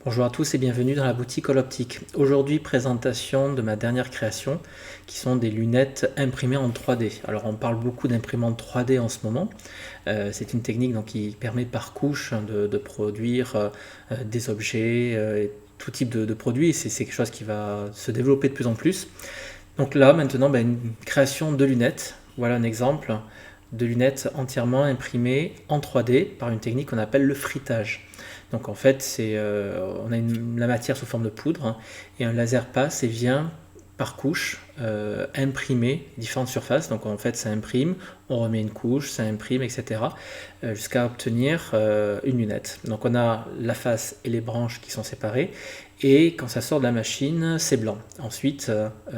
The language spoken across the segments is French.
Bonjour à tous et bienvenue dans la boutique Holoptique. Aujourd'hui, présentation de ma dernière création qui sont des lunettes imprimées en 3D. Alors on parle beaucoup d'imprimante 3D en ce moment. C'est une technique donc, qui permet par couche de produire des objets, et tout type de produits. Et c'est quelque chose qui va se développer de plus en plus. Donc là maintenant, une création de lunettes. Voilà un exemple de lunettes entièrement imprimées en 3D par une technique qu'on appelle le frittage. Donc en fait, on a la matière sous forme de poudre, hein, et un laser passe et vient par couche imprimer différentes surfaces. Donc en fait, ça imprime, on remet une couche, ça imprime, etc. Jusqu'à obtenir une lunette. Donc on a la face et les branches qui sont séparées. Et quand ça sort de la machine, c'est blanc. Ensuite,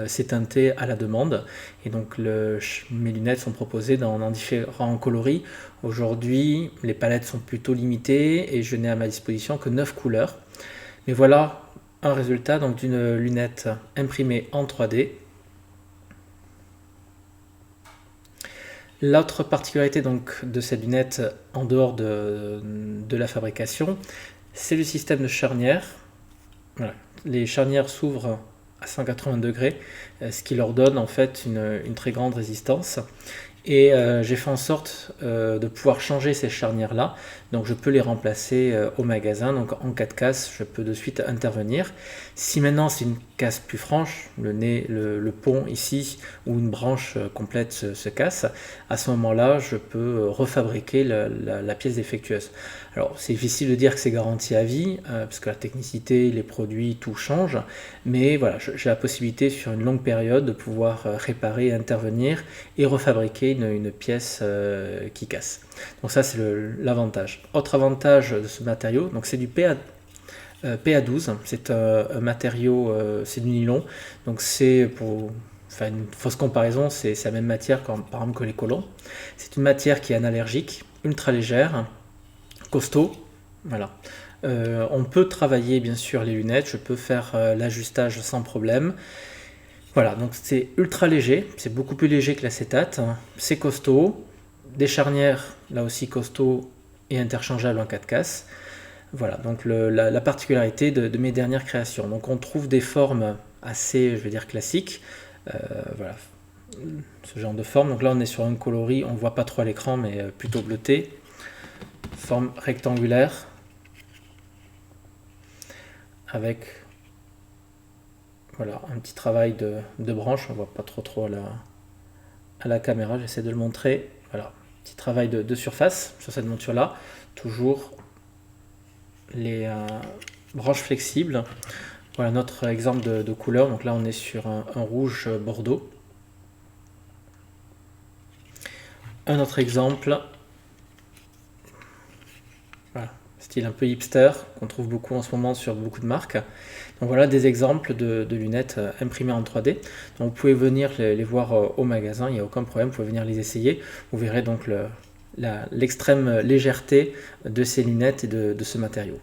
c'est teinté à la demande. Et donc mes lunettes sont proposées dans différents coloris. Aujourd'hui, les palettes sont plutôt limitées et je n'ai à ma disposition que 9 couleurs. Mais voilà un résultat donc d'une lunette imprimée en 3D. L'autre particularité donc de cette lunette, en dehors de la fabrication, c'est le système de charnière. Voilà. Les charnières s'ouvrent à 180 degrés, ce qui leur donne en fait une très grande résistance. Et j'ai fait en sorte de pouvoir changer ces charnières là, donc je peux les remplacer au magasin. Donc en cas de casse, je peux de suite intervenir. Si maintenant c'est une casse plus franche, le pont ici ou une branche complète se casse, à ce moment là je peux refabriquer la pièce défectueuse. Alors c'est difficile de dire que c'est garanti à vie, parce que la technicité, les produits, tout change, mais voilà, j'ai la possibilité sur une longue période de pouvoir réparer, intervenir et refabriquer une pièce qui casse. Donc ça c'est l'avantage. Autre avantage de ce matériau, donc c'est du PA12, c'est un matériau, c'est du nylon, donc c'est pour faire une fausse comparaison, c'est la même matière par exemple que les collants. C'est une matière qui est analergique, ultra légère, costaud, voilà. On peut travailler bien sûr les lunettes, je peux faire l'ajustage sans problème. Voilà, donc c'est ultra léger, c'est beaucoup plus léger que l'acétate, c'est costaud, des charnières là aussi costaud et interchangeables en cas de casse. Voilà, donc la particularité de mes dernières créations. Donc on trouve des formes assez, je veux dire, classiques. Voilà, ce genre de forme. Donc là on est sur un coloris, on ne voit pas trop à l'écran, mais plutôt bleuté. Forme rectangulaire avec voilà, un petit travail de branche, on voit pas trop à la caméra, j'essaie de le montrer. Voilà, petit travail de surface sur cette monture là, toujours les branches flexibles. Voilà notre exemple de couleur, donc là on est sur un rouge bordeaux. Un autre exemple, voilà, style un peu hipster, qu'on trouve beaucoup en ce moment sur beaucoup de marques. Donc voilà des exemples de lunettes imprimées en 3D. Donc vous pouvez venir les voir au magasin, il n'y a aucun problème, vous pouvez venir les essayer. Vous verrez donc l'extrême légèreté de ces lunettes et de ce matériau.